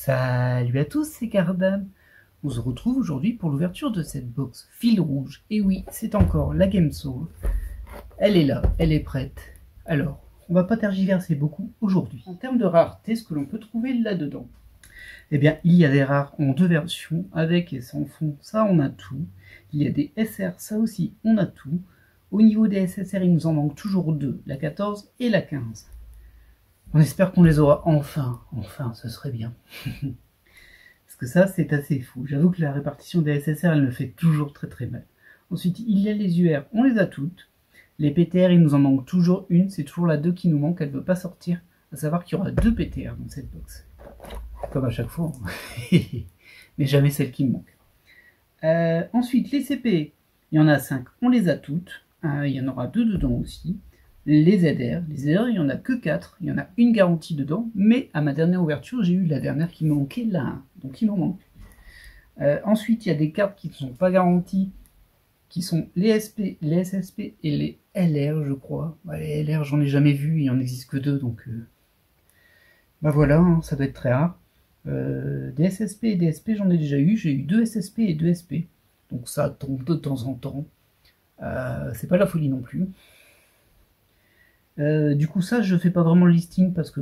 Salut à tous, c'est Cardan. On se retrouve aujourd'hui pour l'ouverture de cette box fil rouge. Et oui, c'est encore la Game Soul. Elle est là, elle est prête. Alors, on va pas tergiverser beaucoup aujourd'hui. En termes de rareté, ce que l'on peut trouver là-dedans, eh bien, il y a des rares en deux versions, avec et sans fond, ça on a tout. Il y a des SR, ça aussi on a tout. Au niveau des SSR, il nous en manque toujours deux, la 14 et la 15. On espère qu'on les aura enfin, ce serait bien. Parce que ça, c'est assez fou. J'avoue que la répartition des SSR, elle me fait toujours très mal. Ensuite, il y a les UR, on les a toutes. Les PTR, il nous en manque toujours une, c'est toujours la 2 qui nous manque, elle ne veut pas sortir. À savoir qu'il y aura 2 PTR dans cette box. Comme à chaque fois. Mais jamais celle qui me manque. Ensuite, les CP, il y en a 5, on les a toutes. Il y en aura 2 dedans aussi. Les ZR, il n'y en a que 4, il y en a une garantie dedans, mais à ma dernière ouverture, j'ai eu la dernière qui me manquait, la 1, donc il m'en manque. Ensuite, il y a des cartes qui ne sont pas garanties, qui sont les SP, les SSP et les LR, je crois. Les LR, j'en ai jamais vu, il n'y en existe que 2, donc bah voilà, hein, ça doit être très rare. Des SSP et des SP, j'en ai déjà eu, j'ai eu 2 SSP et 2 SP, donc ça tombe de temps en temps. C'est pas la folie non plus. Du coup ça je fais pas vraiment le listing parce que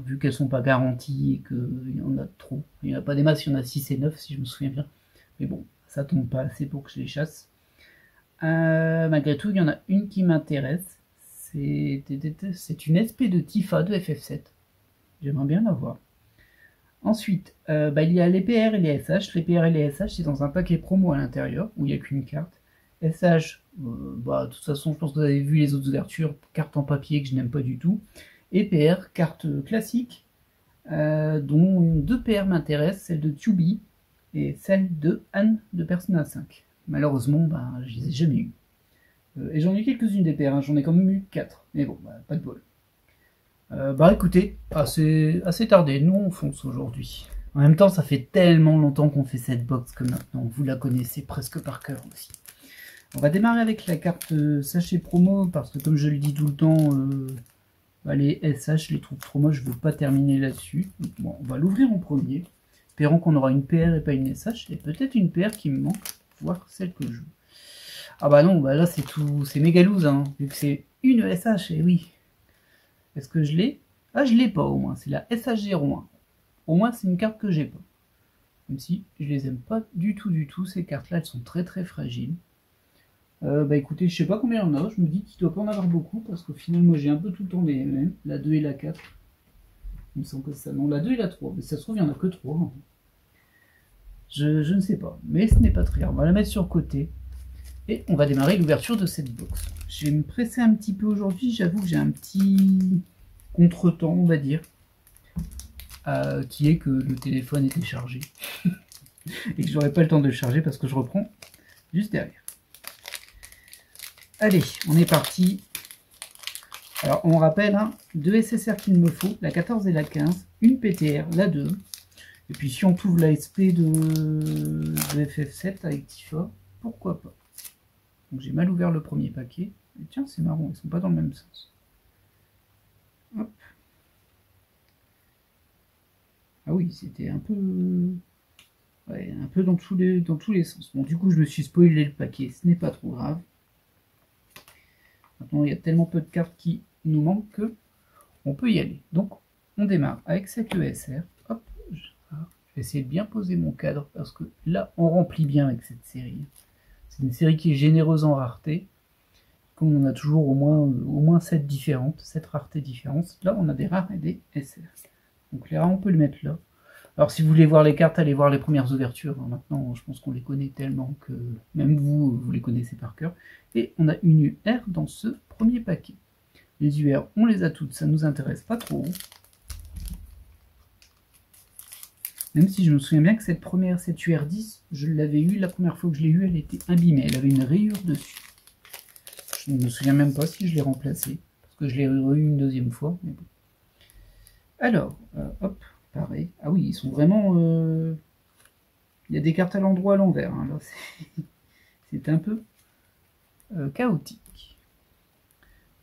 vu qu'elles sont pas garanties et qu'il y en a trop, il n'y en a pas des masses, il y en a 6 et 9 si je me souviens bien, mais bon ça tombe pas assez pour que je les chasse. Malgré tout il y en a une qui m'intéresse, c'est une SP de Tifa de FF7, j'aimerais bien la voir. Ensuite il y a les PR et les SH, les PR et les SH c'est dans un paquet promo à l'intérieur où il n'y a qu'une carte. SH, de toute façon je pense que vous avez vu les autres ouvertures, carte en papier que je n'aime pas du tout, et PR, carte classique, dont 2 PR m'intéressent, celle de Tubi et celle de Anne de Persona 5. Malheureusement, je les ai jamais eues. Et j'en ai eu quelques-unes des PR, hein, j'en ai quand même eu 4, mais bon, pas de bol. Écoutez, assez tardé, nous on fonce aujourd'hui. En même temps, ça fait tellement longtemps qu'on fait cette box que maintenant vous la connaissez presque par cœur aussi. On va démarrer avec la carte sachet promo parce que comme je le dis tout le temps, les SH, les troupes promo, je ne veux pas terminer là-dessus. Bon, on va l'ouvrir en premier, espérant qu'on aura une PR et pas une SH, et peut-être une PR qui me manque, voire celle que je veux. Ah bah non, là c'est tout, c'est méga loose, hein, vu que c'est une SH, et oui. Est-ce que je l'ai? Ah, je l'ai pas au moins, c'est la SH01. Au moins c'est une carte que j'ai pas. Même si je les aime pas du tout, ces cartes-là, elles sont très fragiles. Écoutez, je sais pas combien il y en a, je me dis qu'il doit pas en avoir beaucoup, parce qu'au final, moi j'ai un peu tout le temps les mêmes, la 2 et la 4. Il me semble que ça. Non, la 2 et la 3, mais ça se trouve, il y en a que 3. Je ne sais pas, mais ce n'est pas très grave. On va la mettre sur le côté, et on va démarrer l'ouverture de cette box. Je vais me presser un petit peu aujourd'hui, j'avoue que j'ai un petit contretemps, on va dire, qui est que le téléphone était chargé, et que j'aurais pas le temps de le charger, parce que je reprends juste derrière. Allez, on est parti. Alors, on rappelle, 2 SSR qu'il me faut, la 14 et la 15, une PTR, la 2. Et puis, si on trouve la SP de FF7 avec Tifa, pourquoi pas. Donc, j'ai mal ouvert le premier paquet. Et tiens, c'est marrant, ils sont pas dans le même sens. Hop. Ah oui, c'était un peu... Ouais, un peu dans tous les sens. Bon, du coup, je me suis spoilé le paquet, ce n'est pas trop grave. Maintenant, il y a tellement peu de cartes qui nous manquent que on peut y aller. Donc, on démarre avec cette ESR. Hop, je vais essayer de bien poser mon cadre parce que là, on remplit bien avec cette série. C'est une série qui est généreuse en rareté. Comme on a toujours au moins 7 différentes, 7 raretés différentes. Là, on a des rares et des SR. Donc les rares, on peut les mettre là. Alors si vous voulez voir les cartes, allez voir les premières ouvertures. Maintenant, je pense qu'on les connaît tellement que même vous les connaissez par cœur. Et on a une UR dans ce premier paquet. Les UR, on les a toutes, ça nous intéresse pas trop. Même si je me souviens bien que cette UR10, je l'avais eue la première fois que je l'ai eue, elle était abîmée, elle avait une rayure dessus. Je ne me souviens même pas si je l'ai remplacée, parce que je l'ai re-eu une deuxième fois. Mais bon. Alors, hop. Pareil. Ah oui, ils sont vraiment... Il y a des cartes à l'endroit à l'envers. Là, c'est un peu chaotique.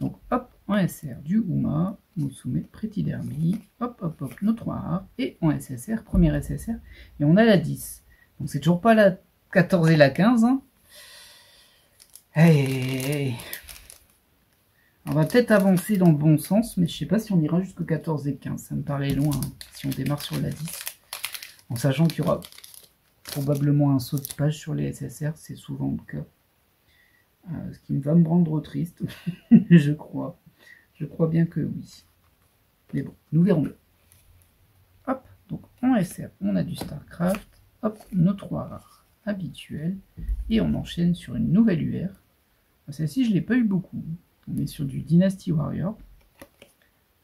Donc, hop, en SR du Uma, Musume, Pretty Derby, hop hop hop, nos 3 rares, et en SSR, première SSR, et on a la 10. Donc c'est toujours pas la 14 et la 15. Hein. Hey. On va peut-être avancer dans le bon sens, mais je sais pas si on ira jusqu'au 14 et 15. Ça me paraît loin hein, si on démarre sur la 10. En sachant qu'il y aura probablement un saut de page sur les SSR, c'est souvent le cas. Ce qui va me rendre triste, je crois. Je crois bien que oui. Mais bon, nous verrons bien. Hop, donc en SR, on a du StarCraft. Hop, nos 3 rares habituels. Et on enchaîne sur une nouvelle UR. Celle-ci, je ne l'ai pas eu beaucoup. On est sur du Dynasty Warrior.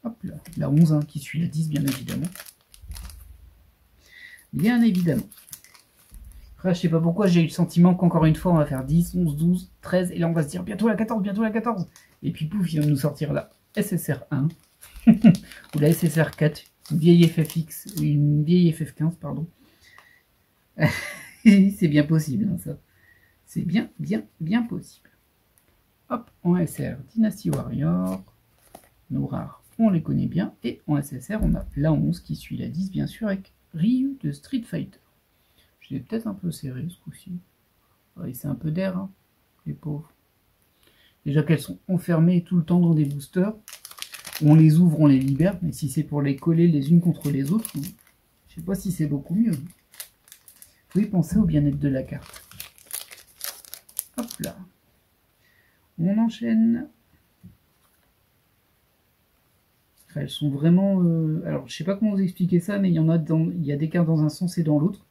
Hop là, la 11 hein, qui suit la 10, bien évidemment. Bien évidemment. Après, je sais pas pourquoi, j'ai eu le sentiment qu'encore une fois, on va faire 10, 11, 12, 13, et là, on va se dire bientôt la 14, bientôt la 14. Et puis, pouf, il va nous sortir la SSR 1, ou la SSR 4, une vieille FFX, une vieille FF15, pardon. C'est bien possible, hein, ça. C'est bien possible. Hop, en SR, Dynasty Warrior, nos rares, on les connaît bien, et en SSR, on a la 11 qui suit la 10, bien sûr, avec Ryu de Street Fighter. Je l'ai peut-être un peu serré ce coup-ci. Ouais, c'est un peu d'air, hein, les pauvres. Déjà qu'elles sont enfermées tout le temps dans des boosters. On les ouvre, on les libère, mais si c'est pour les coller les unes contre les autres, je sais pas si c'est beaucoup mieux. Vous pouvez penser au bien-être de la carte. Hop là. On enchaîne. Elles sont vraiment... Alors, je sais pas comment vous expliquer ça, mais il y a des cartes dans un sens et dans l'autre.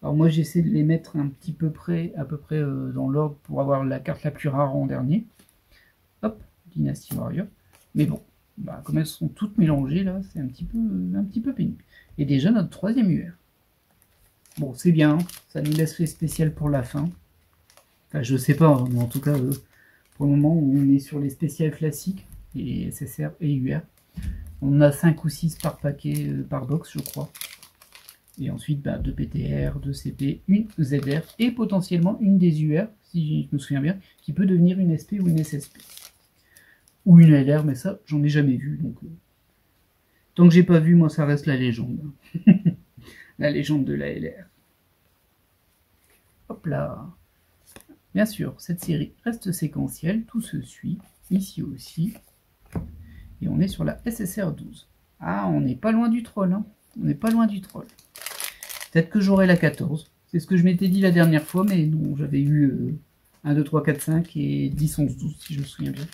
Alors moi j'essaie de les mettre un petit peu près, à peu près dans l'ordre pour avoir la carte la plus rare en dernier. Hop, Dynasty Warrior. Mais bon, bah, comme elles sont toutes mélangées là, c'est un petit peu pénible. Et déjà notre 3e UR. Bon, c'est bien, ça nous laisse les spéciales pour la fin. Enfin, je sais pas, mais en tout cas, pour le moment, on est sur les spéciales classiques, et SSR et UR. On a 5 ou 6 par paquet, par box, je crois. Et ensuite, bah, 2 PTR, 2 CP, une ZR et potentiellement une des UR, si je me souviens bien, qui peut devenir une SP ou une SSP. Ou une LR, mais ça, j'en ai jamais vu. Donc, tant que j'ai pas vu, moi, ça reste la légende. La légende de la LR. Hop là. Bien sûr, cette série reste séquentielle, tout se suit, ici aussi. Et on est sur la SSR 12. Ah, on n'est pas loin du troll, hein. On n'est pas loin du troll. Peut-être que j'aurai la 14. C'est ce que je m'étais dit la dernière fois, mais non, j'avais eu 1, 2, 3, 4, 5 et 10, 11, 12, si je me souviens bien.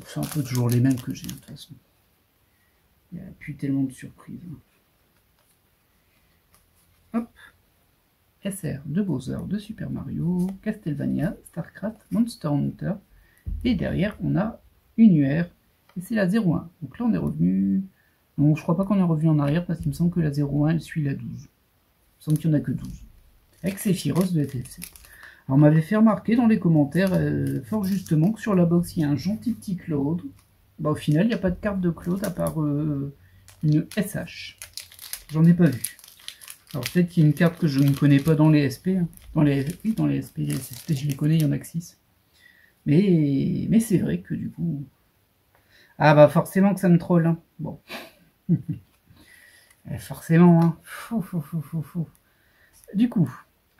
C'est un peu toujours les mêmes que j'ai, de toute façon. Il n'y a plus tellement de surprises. Hop. SR de Bowser, de Super Mario, Castlevania, StarCraft, Monster Hunter. Et derrière, on a une UR. Et c'est la 01. Donc là, on est revenu... Non, je crois pas qu'on est revenu en arrière parce qu'il me semble que la 01 elle suit la 12. Il me semble qu'il n'y en a que 12. Avec Sephiroth de FF7. Alors on m'avait fait remarquer dans les commentaires fort justement que sur la box il y a un gentil petit Claude. Bah, au final il n'y a pas de carte de Claude à part une SH. J'en ai pas vu. Alors peut-être qu'il y a une carte que je ne connais pas dans les SP. Hein. Oui, dans les SP, les SSP je les connais, il y en a que 6. Mais c'est vrai que du coup... Ah bah forcément que ça me troll. Hein. Bon. Forcément, hein. Du coup,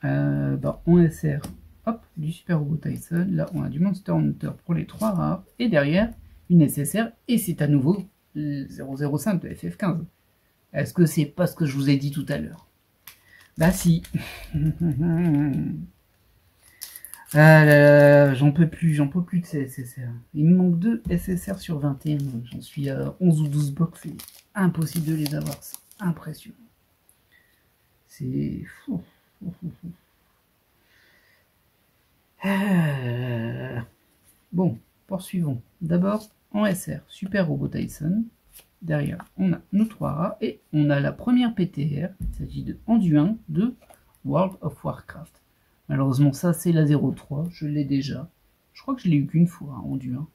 bah, on SR, hop, du Super Robot Tyson. Là, on a du Monster Hunter pour les 3 rares. Et derrière, une SSR. Et c'est à nouveau 005 de FF15. Est-ce que c'est pas ce que je vous ai dit tout à l'heure? Bah si. Ah là là, j'en peux plus de ces SSR. Il me manque 2 SSR sur 21. J'en suis à 11 ou 12 box. C'est impossible de les avoir. C'est impressionnant. C'est fou. Bon, poursuivons. D'abord, en SR, Super Robot Tyson. Derrière, on a nos 3 rats. Et on a la première PTR. Il s'agit de Anduin de World of Warcraft. Malheureusement, ça, c'est la 03. Je l'ai déjà. Je crois que je l'ai eu qu'une fois, hein, Anduin.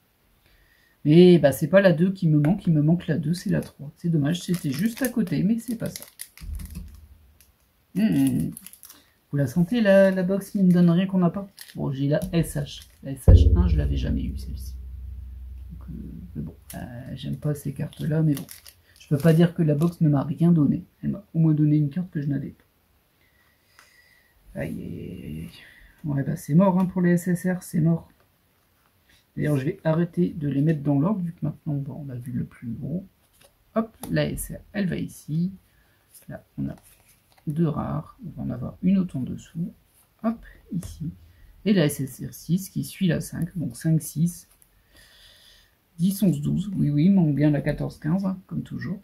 Mais bah, c'est pas la 2 qui me manque. Il me manque la 2, c'est la 3. C'est dommage, c'était juste à côté, mais c'est pas ça. Vous la sentez, la box qui ne donne rien qu'on n'a pas? Bon, j'ai la SH. La SH1, je l'avais jamais eu, celle-ci. mais bon, j'aime pas ces cartes-là, mais bon. Je peux pas dire que la box ne m'a rien donné. Elle m'a au moins donné une carte que je n'avais pas. Aïe, aïe, aïe. Ouais, bah c'est mort hein, pour les SSR, c'est mort. D'ailleurs, je vais arrêter de les mettre dans l'ordre, vu que maintenant, bon, on a vu le plus gros. Hop, la SR, elle va ici. Là, on a 2 rares. On va en avoir une autre en dessous. Hop, ici. Et la SSR 6 qui suit la 5. Donc 5, 6, 10, 11, 12. Oui, oui, il manque bien la 14, 15, hein, comme toujours.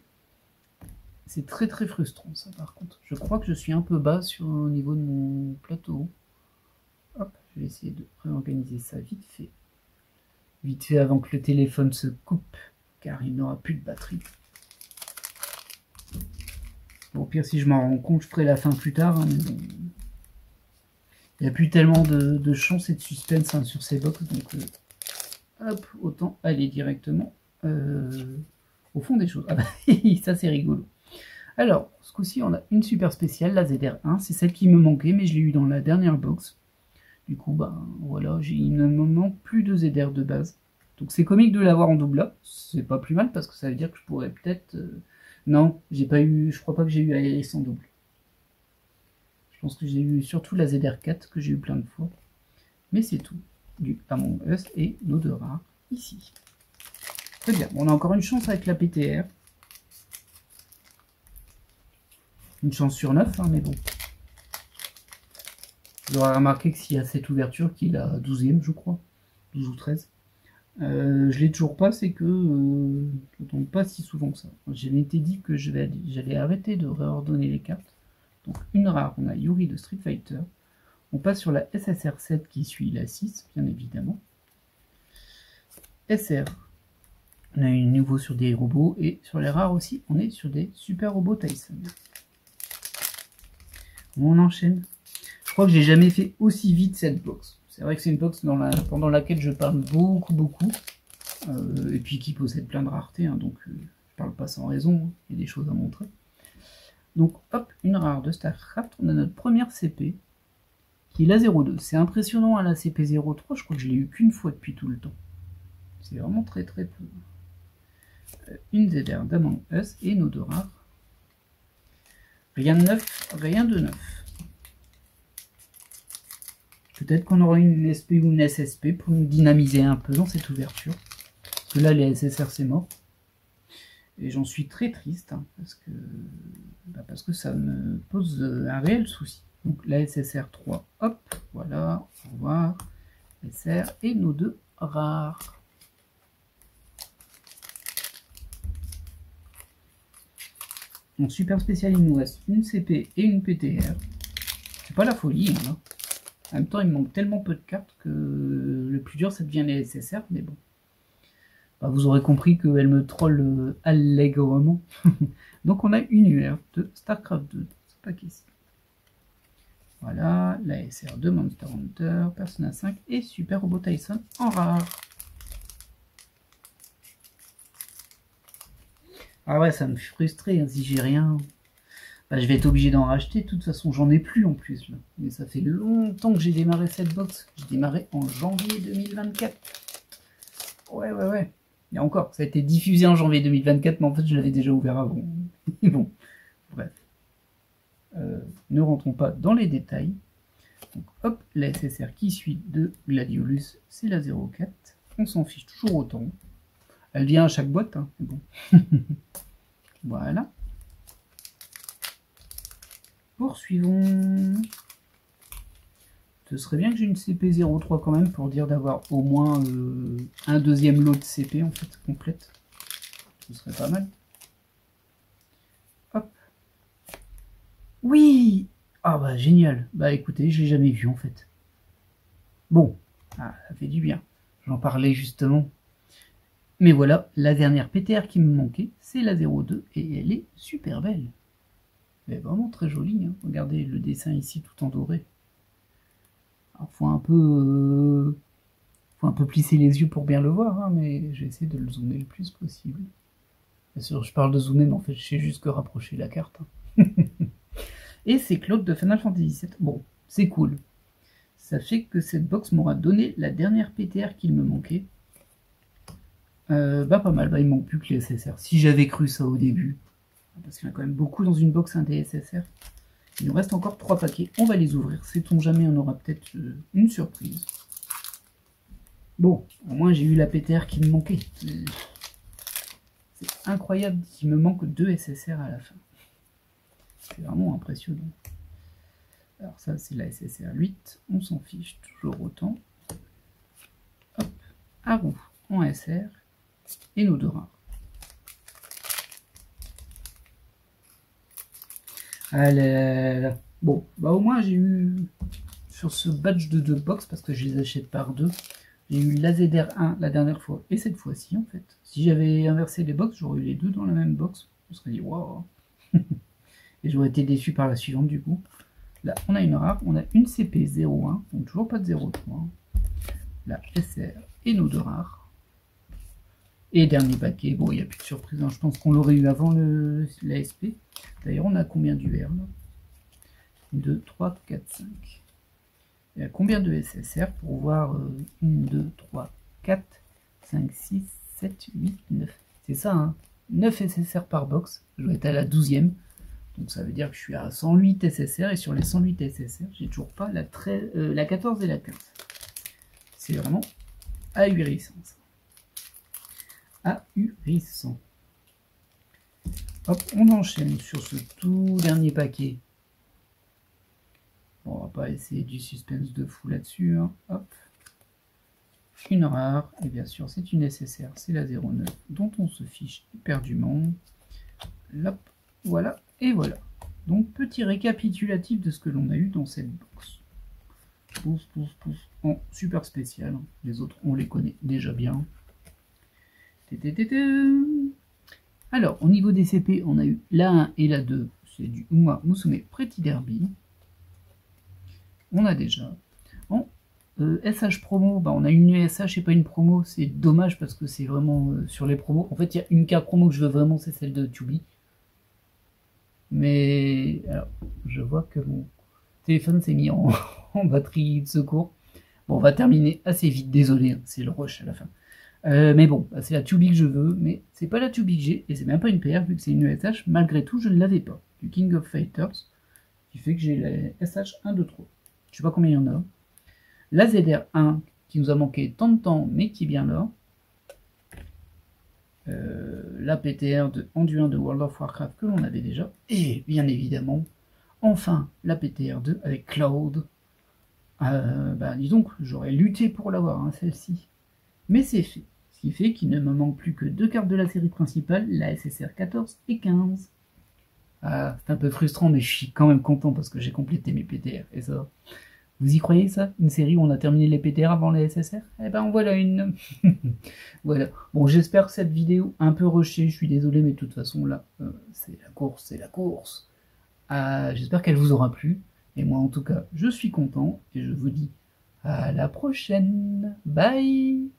C'est très très frustrant ça par contre. Je crois que je suis un peu bas sur au niveau de mon plateau. Hop, je vais essayer de réorganiser ça vite fait. Vite fait avant que le téléphone se coupe, car il n'aura plus de batterie. Bon, au pire, si je m'en rends compte, je ferai la fin plus tard. Hein, mais bon. Il n'y a plus tellement de chance et de suspense hein, sur ces box. Donc, hop, autant aller directement au fond des choses. Ah bah, ça, c'est rigolo. Alors, ce coup-ci, on a une super spéciale, la ZR1. C'est celle qui me manquait, mais je l'ai eu dans la dernière box. Du coup, bah voilà, il ne me manque plus de ZR de base. Donc c'est comique de l'avoir en double là. C'est pas plus mal parce que ça veut dire que je pourrais peut-être... Non, j'ai pas eu... Je crois pas que j'ai eu ALS en double. Je pense que j'ai eu surtout la ZR4 que j'ai eu plein de fois. Mais c'est tout. Du Among Us et nos 2 rares ici. Très bien. On a encore une chance avec la PTR. Une chance sur 9, hein, mais bon. Vous aurez remarqué que s'il y a cette ouverture, qu'il a 12e, je crois. 12 ou 13. Je l'ai toujours pas, c'est que je ne tombe pas si souvent que ça. J'ai été dit que j'allais arrêter de réordonner les cartes. Donc une rare, on a Yuri de Street Fighter. On passe sur la SSR 7 qui suit la 6, bien évidemment. SR, on a une nouveau sur des robots. Et sur les rares aussi, on est sur des super robots Tyson. On enchaîne. Je crois que j'ai jamais fait aussi vite cette box. C'est vrai que c'est une box pendant laquelle je parle beaucoup. Et puis qui possède plein de raretés. Hein, donc je parle pas sans raison. Hein, il y a des choses à montrer. Donc hop, une rare de StarCraft. On a notre première CP. Qui est la 02. C'est impressionnant à la CP 03. Je crois que je l'ai eu qu'une fois depuis tout le temps. C'est vraiment très peu. Une ZR d'Among Us et nos 2 rares. Rien de neuf, rien de neuf. Peut-être qu'on aura une SP ou une SSP pour nous dynamiser un peu dans cette ouverture. Parce que là, les SSR, c'est mort. Et j'en suis très triste, hein, parce que ça me pose un réel souci. Donc la SSR 3, hop, voilà, au revoir. SR et nos 2 rares. Donc super spécial, il nous reste une CP et une PTR. C'est pas la folie, hein, là. En même temps, il me manque tellement peu de cartes que le plus dur, ça devient les SSR, mais bon. Bah, vous aurez compris qu'elle me troll allègrement. Donc on a une UR de StarCraft 2, c'est pas qu'ici. Voilà, la SR de Monster Hunter, Persona 5 et Super Robot Tyson en rare. Ah ouais, ça me fait frustrer, hein, si j'ai rien... Bah, je vais être obligé d'en racheter, de toute façon j'en ai plus en plus là. Mais ça fait longtemps que j'ai démarré cette box. J'ai démarré en janvier 2024. Ouais. Et encore, ça a été diffusé en janvier 2024, mais en fait je l'avais déjà ouvert avant. Mais bon, bref. Ne rentrons pas dans les détails. Donc hop, la SSR qui suit de Gladiolus, c'est la 04. On s'en fiche toujours autant. Elle vient à chaque boîte, hein, mais bon. Voilà. Poursuivons. Ce serait bien que j'ai une CP03 quand même pour dire d'avoir au moins un deuxième lot de CP en fait complète. Ce serait pas mal. Hop. Oui. Ah bah génial. Bah écoutez, je l'ai jamais vu en fait. Bon, ça fait du bien. J'en parlais justement. Mais voilà, la dernière PTR qui me manquait, c'est la 02 et elle est super belle. Elle est vraiment très jolie, hein. Regardez le dessin ici tout en doré. Alors faut un peu plisser les yeux pour bien le voir, hein, mais je vais essayer de le zoomer le plus possible. Bien sûr, je parle de zoomer, mais en fait, je sais juste que rapprocher la carte. Hein. Et c'est Claude de Final Fantasy VII. Bon, c'est cool. Ça fait que cette box m'aura donné la dernière PTR qu'il me manquait. Bah pas mal, bah il manque plus que les SSR. Si j'avais cru ça au début, parce qu'il y en a quand même beaucoup dans une box, des SSR. Il nous reste encore 3 paquets, on va les ouvrir. Sait-on jamais, on aura peut-être une surprise. Bon, au moins j'ai eu la PTR qui me manquait. C'est incroyable qu'il me manque 2 SSR à la fin. C'est vraiment impressionnant. Alors ça c'est la SSR 8, on s'en fiche toujours autant. Hop, Haru en SR et nos 2 rares. Allez, bon, bah au moins j'ai eu sur ce batch de 2 box, parce que je les achète par 2, j'ai eu la ZR1 la dernière fois et cette fois-ci en fait. Si j'avais inversé les box, j'aurais eu les deux dans la même box. Je me serais dit waouh. Et j'aurais été déçu par la suivante du coup. Là, on a une rare, on a une CP01, donc toujours pas de 03. La SR et nos 2 rares. Et dernier paquet, bon, il n'y a plus de surprise, hein. Je pense qu'on l'aurait eu avant la SP. D'ailleurs, on a combien d'UR là 2, 3, 4, 5. Il y a combien de SSR pour voir 1, 2, 3, 4, 5, 6, 7, 8, 9. C'est ça, hein, 9 SSR par box. Je dois être à la 12e. Donc ça veut dire que je suis à 108 SSR. Et sur les 108 SSR, j'ai toujours pas la 14 et la 15. C'est vraiment ahurissant. Ahurissant. Hop, on enchaîne sur ce tout dernier paquet. Bon, on va pas essayer du suspense de fou là-dessus. Hein. Hop. Une rare. Et bien sûr, c'est une SSR. C'est la 09 dont on se fiche éperdument. Hop. Voilà. Et voilà. Donc, petit récapitulatif de ce que l'on a eu dans cette box. Pouf, pouf, pouf. En super spécial. Les autres, on les connaît déjà bien. Alors, au niveau des CP, on a eu la 1 et la 2. C'est du Uma Musume Pretty Derby. On a déjà. En SH promo, bah on a une SH et pas une promo. C'est dommage parce que c'est vraiment sur les promos. En fait, il y a une carte promo que je veux vraiment, c'est celle de Tubi. Mais alors, je vois que mon téléphone s'est mis en batterie de secours. Bon, on va terminer assez vite. Désolé, hein, c'est le rush à la fin. Mais bon, bah, c'est la Tubi que je veux, mais c'est pas la Tubi que j'ai, et c'est même pas une PR vu que c'est une SH. Malgré tout, je ne l'avais pas. Du King of Fighters, qui fait que j'ai la SH 1, 2, 3. Je sais pas combien il y en a. La ZR1, qui nous a manqué tant de temps, mais qui est bien là. La PTR de Anduin de World of Warcraft que l'on avait déjà. Et bien évidemment, enfin, la PTR 2 avec Cloud. Bah, dis donc, j'aurais lutté pour l'avoir, hein, celle-ci. Mais c'est fait. Ce qui fait qu'il ne me manque plus que 2 cartes de la série principale, la SSR 14 et 15. Ah, c'est un peu frustrant, mais je suis quand même content parce que j'ai complété mes PTR. Et ça, vous y croyez ça? Une série où on a terminé les PTR avant les SSR? Eh ben voilà une. Voilà. Bon, j'espère que cette vidéo un peu rushée, je suis désolé, mais de toute façon là, c'est la course, c'est la course. J'espère qu'elle vous aura plu. Et moi en tout cas, je suis content et je vous dis à la prochaine. Bye!